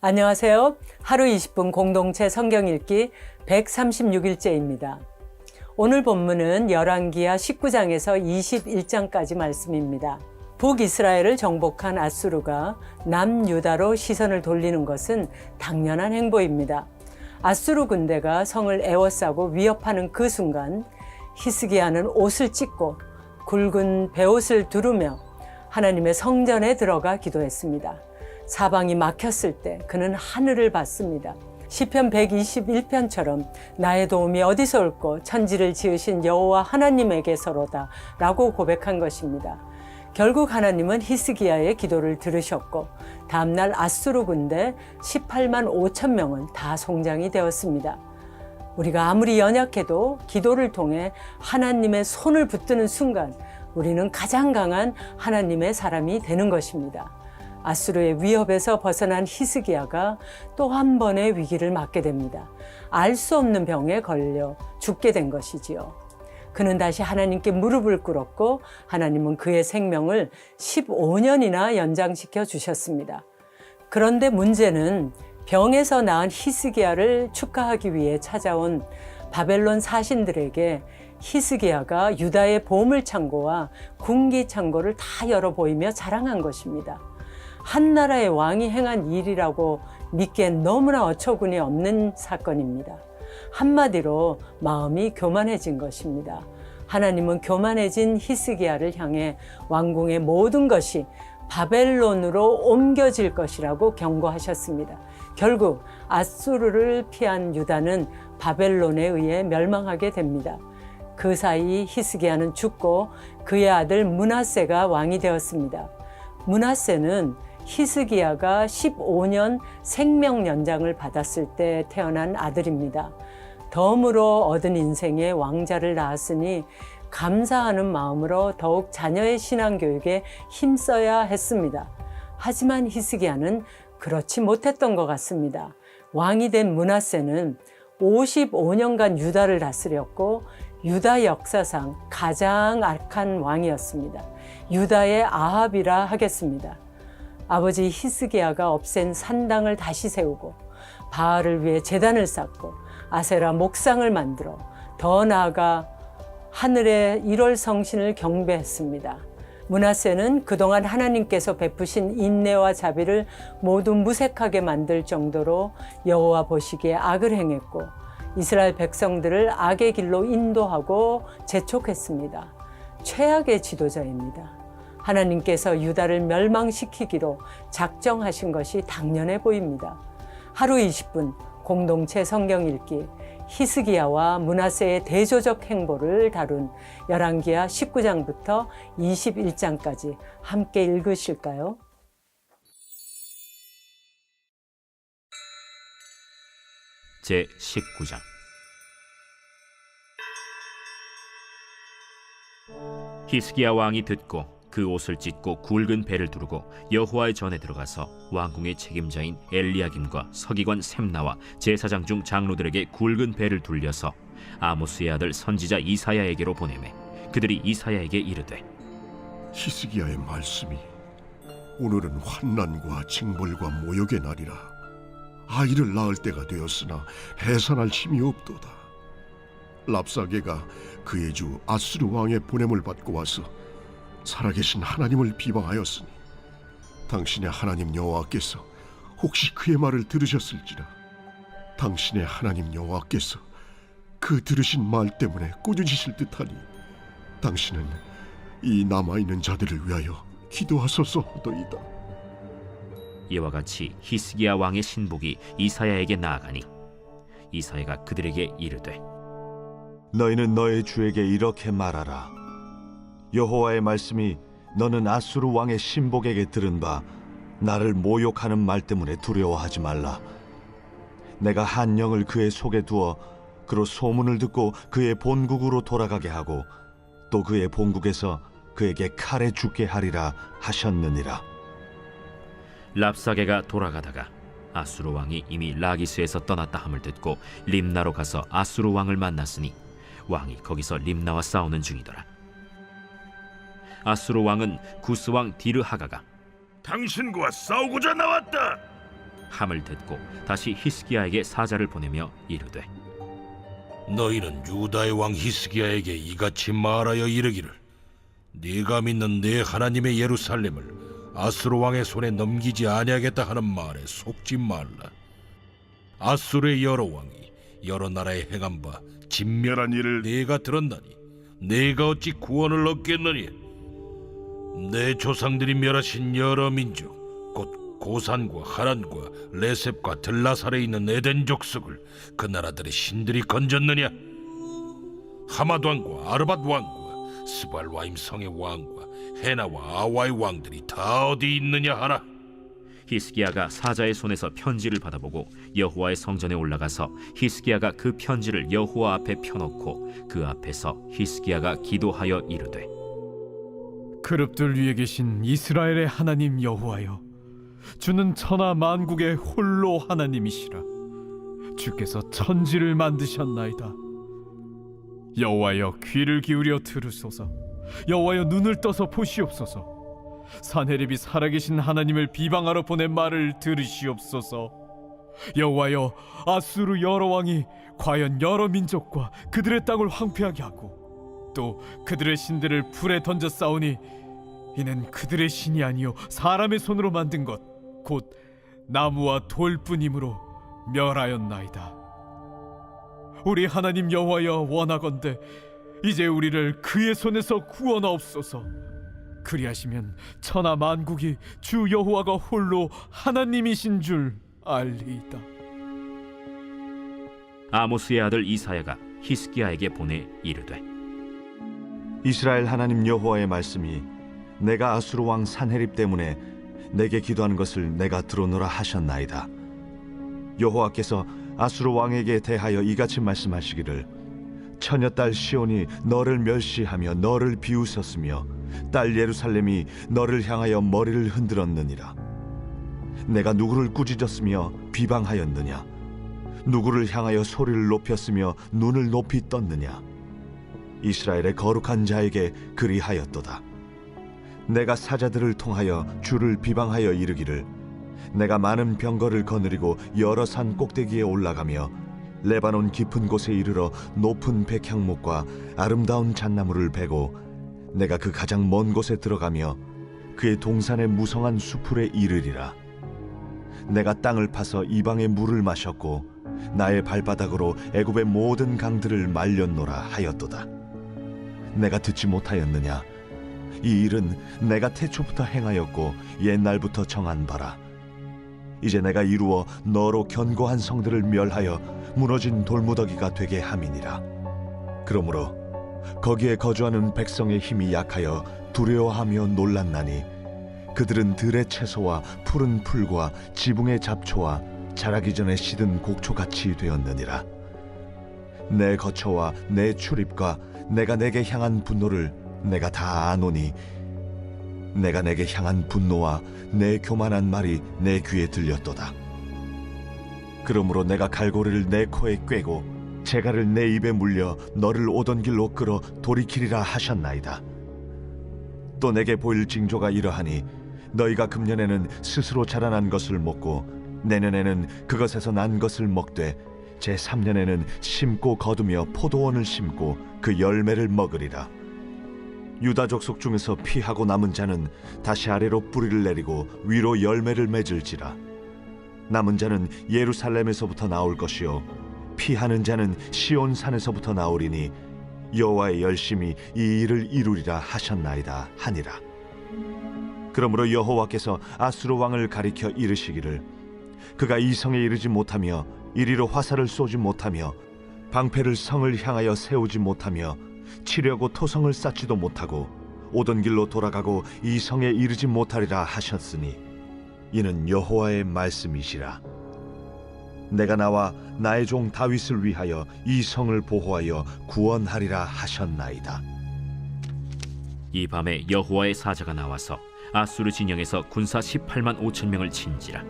안녕하세요. 하루 20분 공동체 성경 읽기 136일째입니다. 오늘 본문은 열왕기하 19장에서 21장까지 말씀입니다. 북이스라엘을 정복한 아수르가 남유다로 시선을 돌리는 것은 당연한 행보입니다. 아수르 군대가 성을 에워싸고 위협하는 그 순간 히스기야는 옷을 찢고 굵은 베옷을 두르며 하나님의 성전에 들어가 기도했습니다. 사방이 막혔을 때 그는 하늘을 봤습니다. 시편 121편처럼 나의 도움이 어디서 올꼬 천지를 지으신 여호와 하나님에게서로다 라고 고백한 것입니다. 결국 하나님은 히스기야의 기도를 들으셨고 다음날 아수르 군대 18만 5천 명은 다 송장이 되었습니다. 우리가 아무리 연약해도 기도를 통해 하나님의 손을 붙드는 순간 우리는 가장 강한 하나님의 사람이 되는 것입니다. 아수르의 위협에서 벗어난 히스기야가 또 한 번의 위기를 맞게 됩니다. 알 수 없는 병에 걸려 죽게 된 것이지요. 그는 다시 하나님께 무릎을 꿇었고 하나님은 그의 생명을 15년이나 연장시켜 주셨습니다. 그런데 문제는 병에서 나은 히스기야를 축하하기 위해 찾아온 바벨론 사신들에게 히스기야가 유다의 보물창고와 군기창고를 다 열어 보이며 자랑한 것입니다. 한 나라의 왕이 행한 일이라고 믿기엔 너무나 어처구니 없는 사건입니다. 한마디로 마음이 교만해진 것입니다. 하나님은 교만해진 히스기야를 향해 왕궁의 모든 것이 바벨론으로 옮겨질 것이라고 경고하셨습니다. 결국 아수르를 피한 유다는 바벨론에 의해 멸망하게 됩니다. 그 사이 히스기야는 죽고 그의 아들 므낫세가 왕이 되었습니다. 므낫세는 히스기야가 15년 생명 연장을 받았을 때 태어난 아들입니다. 덤으로 얻은 인생에 왕자를 낳았으니 감사하는 마음으로 더욱 자녀의 신앙교육에 힘써야 했습니다. 하지만 히스기야는 그렇지 못했던 것 같습니다. 왕이 된 므낫세는 55년간 유다를 다스렸고 유다 역사상 가장 악한 왕이었습니다. 유다의 아합이라 하겠습니다. 아버지 히스기야가 없앤 산당을 다시 세우고 바알을 위해 제단을 쌓고 아세라 목상을 만들어 더 나아가 하늘의 1월 성신을 경배했습니다. 므낫세는 그동안 하나님께서 베푸신 인내와 자비를 모두 무색하게 만들 정도로 여호와 보시기에 악을 행했고 이스라엘 백성들을 악의 길로 인도하고 재촉했습니다. 최악의 지도자입니다. 하나님께서 유다를 멸망시키기로 작정하신 것이 당연해 보입니다. 하루 20분 공동체 성경 읽기 히스기야와 므낫세의 대조적 행보를 다룬 열왕기하 19장부터 21장까지 함께 읽으실까요? 제19장 히스기야 왕이 듣고 그 옷을 찢고 굵은 배를 두르고 여호와의 전에 들어가서 왕궁의 책임자인 엘리야김과 서기관 셈나와 제사장 중 장로들에게 굵은 배를 둘려서 아모스의 아들 선지자 이사야에게로 보내매 그들이 이사야에게 이르되 히스기야의 말씀이 오늘은 환난과 징벌과 모욕의 날이라 아이를 낳을 때가 되었으나 해산할 힘이 없도다. 랍사게가 그의 주 아수르 왕의 보냄을 받고 와서 살아계신 하나님을 비방하였으니 당신의 하나님 여호와께서 혹시 그의 말을 들으셨을지라. 당신의 하나님 여호와께서 그 들으신 말 때문에 꾸짖으실 듯하니 당신은 이 남아있는 자들을 위하여 기도하소서 하더이다. 이와 같이 히스기야 왕의 신복이 이사야에게 나아가니 이사야가 그들에게 이르되 너희는 너희 주에게 이렇게 말하라. 여호와의 말씀이 너는 아수르 왕의 신복에게 들은 바 나를 모욕하는 말 때문에 두려워하지 말라. 내가 한 영을 그의 속에 두어 그로 소문을 듣고 그의 본국으로 돌아가게 하고 또 그의 본국에서 그에게 칼에 죽게 하리라 하셨느니라. 랍사게가 돌아가다가 아수르 왕이 이미 라기스에서 떠났다 함을 듣고 림나로 가서 아수르 왕을 만났으니 왕이 거기서 림나와 싸우는 중이더라. 아수르 왕은 구스 왕 디르하가가 당신과 싸우고자 나왔다. 함을 듣고 다시 히스기야에게 사자를 보내며 이르되 너희는 유다의 왕 히스기야에게 이같이 말하여 이르기를 네가 믿는 네 하나님의 예루살렘을 아수르 왕의 손에 넘기지 아니하겠다 하는 말에 속지 말라. 아수르의 여러 왕이 여러 나라에 행한 바 진멸한 일을 네가 들었나니 네가 어찌 구원을 얻겠느냐. 내 조상들이 멸하신 여러 민족 곧 고산과 하란과 레셉과 들라살에 있는 에덴 족속을 그 나라들의 신들이 건졌느냐. 하맛 왕과 아르밧 왕과 스발와임 성의 왕과 헤나와 아와의 왕들이 다 어디 있느냐 하라. 히스기야가 사자의 손에서 편지를 받아보고 여호와의 성전에 올라가서 히스기야가 그 편지를 여호와 앞에 펴놓고 그 앞에서 히스기야가 기도하여 이르되 그룹들 위에 계신 이스라엘의 하나님 여호와여, 주는 천하 만국의 홀로 하나님이시라. 주께서 천지를 만드셨나이다. 여호와여, 귀를 기울여 들으소서. 여호와여, 눈을 떠서 보시옵소서. 산헤립이 살아계신 하나님을 비방하러 보낸 말을 들으시옵소서. 여호와여, 아수르 여러 왕이 과연 여러 민족과 그들의 땅을 황폐하게 하고 또 그들의 신들을 불에 던져 싸우니 이는 그들의 신이 아니요 사람의 손으로 만든 것 곧 나무와 돌뿐이므로 멸하였나이다. 우리 하나님 여호와여, 원하건대 이제 우리를 그의 손에서 구원하옵소서. 그리하시면 천하 만국이 주 여호와가 홀로 하나님이신 줄 알리이다. 아모스의 아들 이사야가 히스기야에게 보내 이르되 이스라엘 하나님 여호와의 말씀이 내가 아수르 왕 산헤립 때문에 내게 기도하는 것을 내가 들어노라 하셨나이다. 여호와께서 아수르 왕에게 대하여 이같이 말씀하시기를 처녀딸 시온이 너를 멸시하며 너를 비웃었으며 딸 예루살렘이 너를 향하여 머리를 흔들었느니라. 내가 누구를 꾸짖었으며 비방하였느냐? 누구를 향하여 소리를 높였으며 눈을 높이 떴느냐? 이스라엘의 거룩한 자에게 그리하였도다. 내가 사자들을 통하여 주를 비방하여 이르기를 내가 많은 병거를 거느리고 여러 산 꼭대기에 올라가며 레바논 깊은 곳에 이르러 높은 백향목과 아름다운 잣나무를 베고 내가 그 가장 먼 곳에 들어가며 그의 동산의 무성한 수풀에 이르리라. 내가 땅을 파서 이방의 물을 마셨고 나의 발바닥으로 애굽의 모든 강들을 말렸노라 하였도다. 내가 듣지 못하였느냐? 이 일은 내가 태초부터 행하였고 옛날부터 정한 바라. 이제 내가 이루어 너로 견고한 성들을 멸하여 무너진 돌무더기가 되게 함이니라. 그러므로 거기에 거주하는 백성의 힘이 약하여 두려워하며 놀랐나니 그들은 들의 채소와 푸른 풀과 지붕의 잡초와 자라기 전에 시든 곡초같이 되었느니라. 내 거처와 내 출입과 내가 내게 향한 분노를 내가 다 아노니 내가 내게 향한 분노와 내 교만한 말이 내 귀에 들렸도다. 그러므로 내가 갈고리를 내 코에 꿰고 재갈을 내 입에 물려 너를 오던 길로 끌어 돌이키리라 하셨나이다. 또 내게 보일 징조가 이러하니 너희가 금년에는 스스로 자라난 것을 먹고 내년에는 그것에서 난 것을 먹되 제3년에는 심고 거두며 포도원을 심고 그 열매를 먹으리라. 유다 족속 중에서 피하고 남은 자는 다시 아래로 뿌리를 내리고 위로 열매를 맺을지라. 남은 자는 예루살렘에서부터 나올 것이요 피하는 자는 시온 산에서부터 나오리니 여호와의 열심이 이 일을 이루리라 하셨나이다 하니라. 그러므로 여호와께서 아수르 왕을 가리켜 이르시기를 그가 이 성에 이르지 못하며 이리로 화살을 쏘지 못하며 방패를 성을 향하여 세우지 못하며 치려고 토성을 쌓지도 못하고 오던 길로 돌아가고 이 성에 이르지 못하리라 하셨으니 이는 여호와의 말씀이시라. 내가 나와 나의 종 다윗을 위하여 이 성을 보호하여 구원하리라 하셨나이다. 이 밤에 여호와의 사자가 나와서 아수르 진영에서 군사 18만 5천 명을 친지라.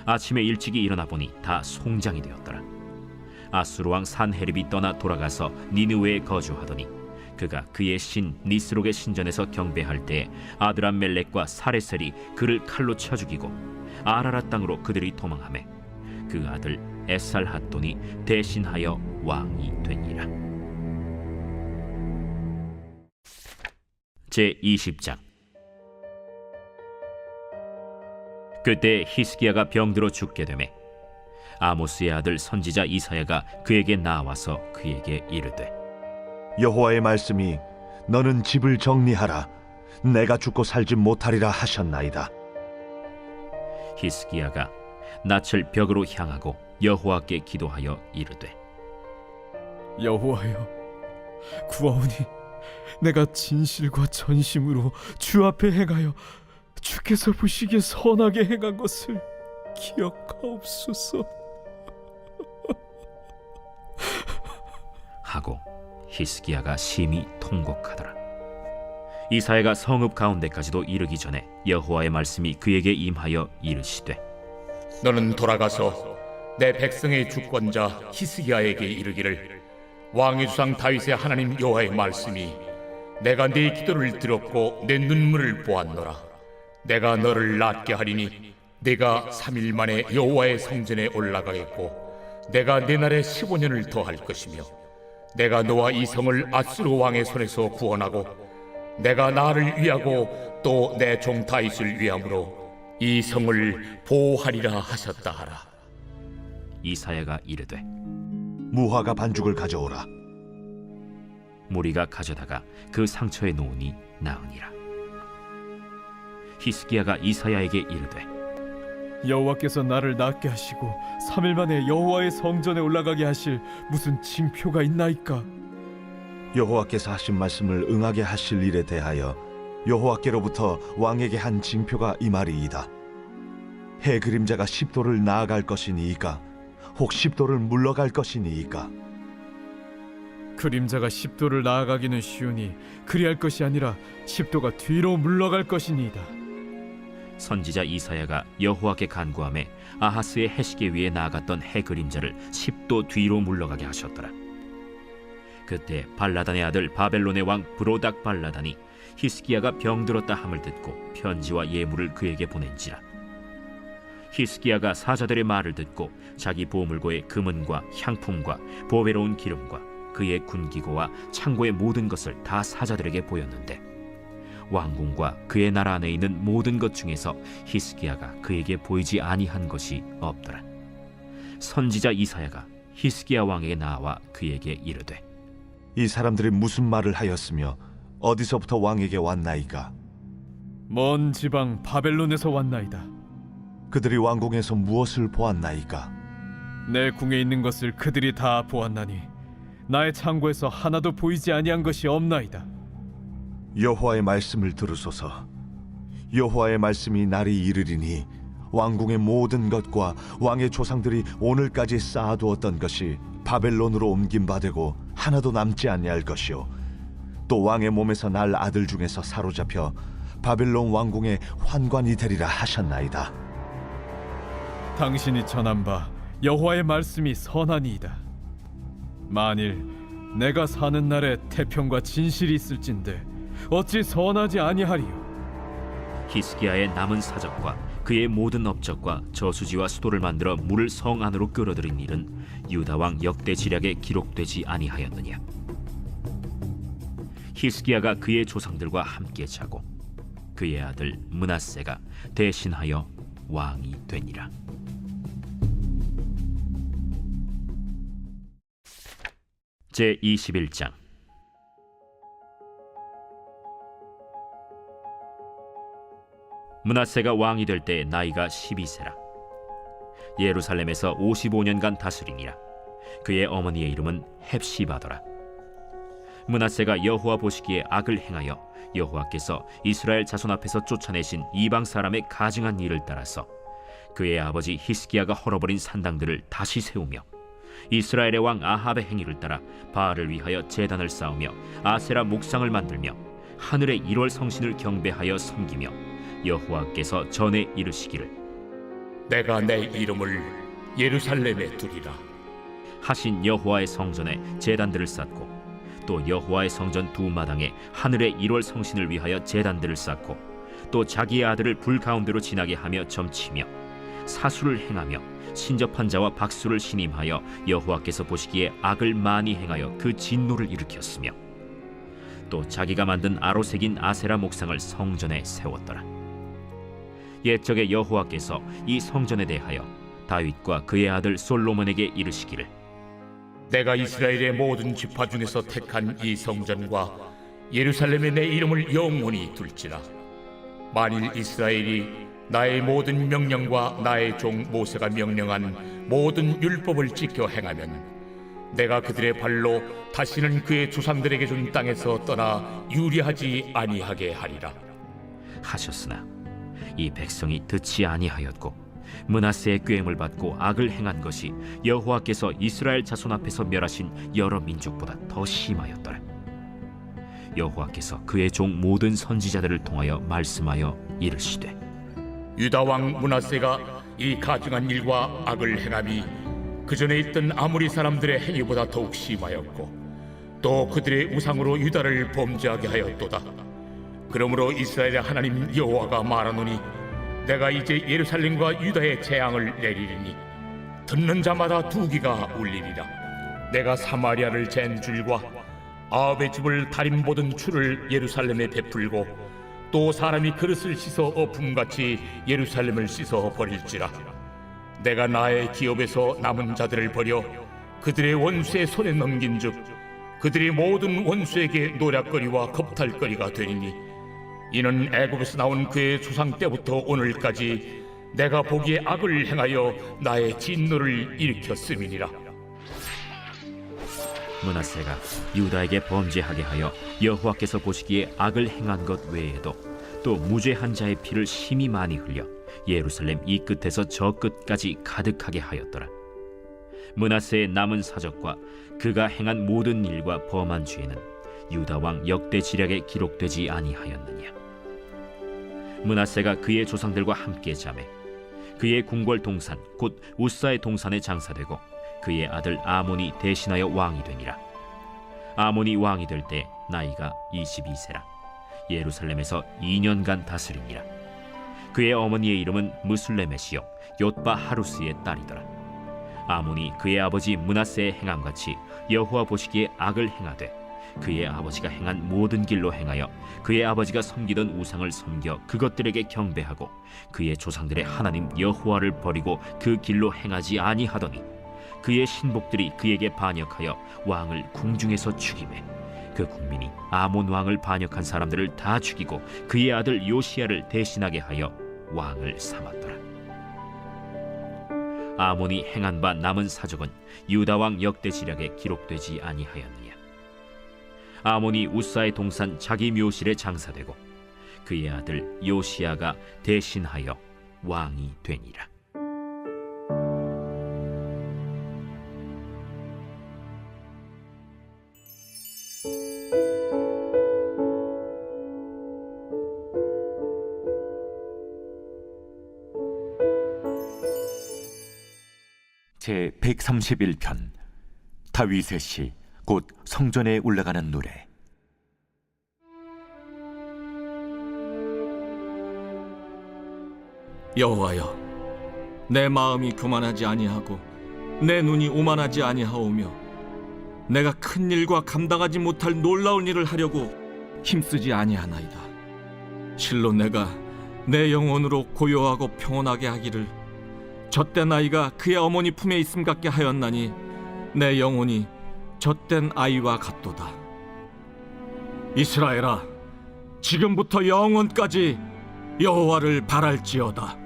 아침에 일찍이 일어나 보니 다 송장이 되었더라. 아수르 왕 산헤립이 떠나 돌아가서 니느웨에 거주하더니 그가 그의 신 니스록의 신전에서 경배할 때에 아드람멜렉과 사레셀이 그를 칼로 쳐 죽이고 아라라 땅으로 그들이 도망하매 그 아들 에살핫돈이 대신하여 왕이 되니라. 제20장. 그때 히스기야가 병들어 죽게 되매 아모스의 아들 선지자 이사야가 그에게 나와서 그에게 이르되 여호와의 말씀이 너는 집을 정리하라. 내가 죽고 살지 못하리라 하셨나이다. 히스기야가 낯을 벽으로 향하고 여호와께 기도하여 이르되 여호와여, 구하오니 내가 진실과 전심으로 주 앞에 행하여 주께서 보시기에 선하게 행한 것을 기억하옵소서. 하고 히스기야가 심히 통곡하더라. 이사야가 성읍 가운데까지도 이르기 전에 여호와의 말씀이 그에게 임하여 이르시되 너는 돌아가서 내 백성의 주권자 히스기야에게 이르기를 왕의 주상 다윗의 하나님 여호와의 말씀이 내가 네 기도를 들었고 내 눈물을 보았노라. 내가 너를 낫게 하리니 네가 3일 만에 여호와의 성전에 올라가겠고 내가 네 날에 15년을 더할 것이며 내가 너와 이 성을 아수르 왕의 손에서 구원하고 내가 나를 위하고 또 내 종 다윗을 위함으로 이 성을 보호하리라 하셨다 하라. 이사야가 이르되 무화과 반죽을 가져오라. 무리가 가져다가 그 상처에 놓으니 나으니라. 히스기야가 이사야에게 이르되 여호와께서 나를 낫게 하시고 3일 만에 여호와의 성전에 올라가게 하실 무슨 징표가 있나이까? 여호와께서 하신 말씀을 응하게 하실 일에 대하여 여호와께로부터 왕에게 한 징표가 이 말이이다. 해 그림자가 10도를 나아갈 것이니이까 혹 10도를 물러갈 것이니이까. 그림자가 10도를 나아가기는 쉬우니 그리할 것이 아니라 10도가 뒤로 물러갈 것이니이다. 선지자 이사야가 여호와께 간구하매 아하스의 해시계 위에 나아갔던 해 그림자를 10도 뒤로 물러가게 하셨더라. 그때 발라단의 아들 바벨론의 왕 브로닥 발라단이 히스기야가 병들었다 함을 듣고 편지와 예물을 그에게 보낸지라. 히스기야가 사자들의 말을 듣고 자기 보물고의 금은과 향품과 보배로운 기름과 그의 군기고와 창고의 모든 것을 다 사자들에게 보였는데 왕궁과 그의 나라 안에 있는 모든 것 중에서 히스기야가 그에게 보이지 아니한 것이 없더라. 선지자 이사야가 히스기야 왕에게 나와 그에게 이르되 이 사람들이 무슨 말을 하였으며 어디서부터 왕에게 왔나이까? 먼 지방 바벨론에서 왔나이다. 그들이 왕궁에서 무엇을 보았나이까? 내 궁에 있는 것을 그들이 다 보았나니 나의 창고에서 하나도 보이지 아니한 것이 없나이다. 여호와의 말씀을 들으소서. 여호와의 말씀이 날이 이르리니 왕궁의 모든 것과 왕의 조상들이 오늘까지 쌓아두었던 것이 바벨론으로 옮긴 바 되고 하나도 남지 아니할 것이요 또 왕의 몸에서 날 아들 중에서 사로잡혀 바벨론 왕궁의 환관이 되리라 하셨나이다. 당신이 전한 바 여호와의 말씀이 선하니이다. 만일 내가 사는 날에 태평과 진실이 있을진데 어찌 선하지 아니하리요? 히스기야의 남은 사적과 그의 모든 업적과 저수지와 수도를 만들어 물을 성 안으로 끌어들인 일은 유다 왕 역대 지략에 기록되지 아니하였느냐? 히스기야가 그의 조상들과 함께 자고 그의 아들 므낫세가 대신하여 왕이 되니라. 제21장. 므낫세가 왕이 될 때 나이가 12세라. 예루살렘에서 55년간 다스리니라. 그의 어머니의 이름은 헵시바더라. 므낫세가 여호와 보시기에 악을 행하여 여호와께서 이스라엘 자손 앞에서 쫓아내신 이방 사람의 가증한 일을 따라서 그의 아버지 히스기야가 헐어버린 산당들을 다시 세우며 이스라엘의 왕 아합의 행위를 따라 바알을 위하여 제단을 쌓으며 아세라 목상을 만들며 하늘의 1월 성신을 경배하여 섬기며 여호와께서 전에 이르시기를 내가 내 이름을 예루살렘에 두리라. 하신 여호와의 성전에 제단들을 쌓고 또 여호와의 성전 두 마당에 하늘의 1월 성신을 위하여 제단들을 쌓고 또 자기의 아들을 불 가운데로 지나게 하며 점치며 사수를 행하며 신접한 자와 박수를 신임하여 여호와께서 보시기에 악을 많이 행하여 그 진노를 일으켰으며 또 자기가 만든 아로 새긴 아세라 목상을 성전에 세웠더라. 옛적에 여호와께서 이 성전에 대하여 다윗과 그의 아들 솔로몬에게 이르시기를 내가 이스라엘의 모든 지파 중에서 택한 이 성전과 예루살렘에 내 이름을 영원히 둘지라. 만일 이스라엘이 나의 모든 명령과 나의 종 모세가 명령한 모든 율법을 지켜 행하면 내가 그들의 발로 다시는 그의 조상들에게 준 땅에서 떠나 유리하지 아니하게 하리라. 하셨으나 이 백성이 듣지 아니하였고 므낫세의 꾀임을 받고 악을 행한 것이 여호와께서 이스라엘 자손 앞에서 멸하신 여러 민족보다 더 심하였더라. 여호와께서 그의 종 모든 선지자들을 통하여 말씀하여 이르시되 유다 왕 므낫세가 이 가증한 일과 악을 행함이 그 전에 있던 아모리 사람들의 행위보다 더욱 심하였고 또 그들의 우상으로 유다를 범죄하게 하였도다. 그러므로 이스라엘의 하나님 여호와가 말하노니 내가 이제 예루살렘과 유다의 재앙을 내리리니 듣는 자마다 두기가 울리리라. 내가 사마리아를 잰 줄과 아합의 집을 다림 보던 줄을 예루살렘에 베풀고 또 사람이 그릇을 씻어 어품같이 예루살렘을 씻어 버릴지라. 내가 나의 기업에서 남은 자들을 버려 그들의 원수의 손에 넘긴즉 그들의 모든 원수에게 노략거리와 겁탈거리가 되리니 이는 애굽에서 나온 그의 조상 때부터 오늘까지 내가 보기에 악을 행하여 나의 진노를 일으켰음이니라. 므낫세가 유다에게 범죄하게 하여 여호와께서 보시기에 악을 행한 것 외에도 또 무죄한 자의 피를 심히 많이 흘려 예루살렘 이 끝에서 저 끝까지 가득하게 하였더라. 므낫세의 남은 사적과 그가 행한 모든 일과 범한 죄는 유다 왕 역대 지략에 기록되지 아니하였느냐. 므낫세가 그의 조상들과 함께 자매 그의 궁궐 동산 곧 우사의 동산에 장사되고 그의 아들 아몬이 대신하여 왕이 되니라. 아몬이 왕이 될 때 나이가 22세라. 예루살렘에서 2년간 다스리니라. 그의 어머니의 이름은 무슬레메시요 옅바 하루스의 딸이더라. 아몬이 그의 아버지 므낫세의 행함같이 여호와 보시기에 악을 행하되 그의 아버지가 행한 모든 길로 행하여 그의 아버지가 섬기던 우상을 섬겨 그것들에게 경배하고 그의 조상들의 하나님 여호와를 버리고 그 길로 행하지 아니하더니 그의 신복들이 그에게 반역하여 왕을 궁중에서 죽이매 그 국민이 아몬 왕을 반역한 사람들을 다 죽이고 그의 아들 요시야를 대신하게 하여 왕을 삼았더라. 아몬이 행한 바 남은 사적은 유다 왕 역대 지략에 기록되지 아니하였느냐. 아몬이 우사의 동산 자기 묘실에 장사되고 그의 아들 요시야가 대신하여 왕이 되니라. 제 131편 다윗의 시 곧 성전에 올라가는 노래. 여호와여, 내 마음이 교만하지 아니하고 내 눈이 오만하지 아니하오며 내가 큰 일과 감당하지 못할 놀라운 일을 하려고 힘쓰지 아니하나이다. 실로 내가 내 영혼으로 고요하고 평온하게 하기를 젖된 아이가 그의 어머니 품에 있음 같게 하였나니 내 영혼이 젖된 아이와 같도다. 이스라엘아, 지금부터 영원까지 여호와를 바랄지어다.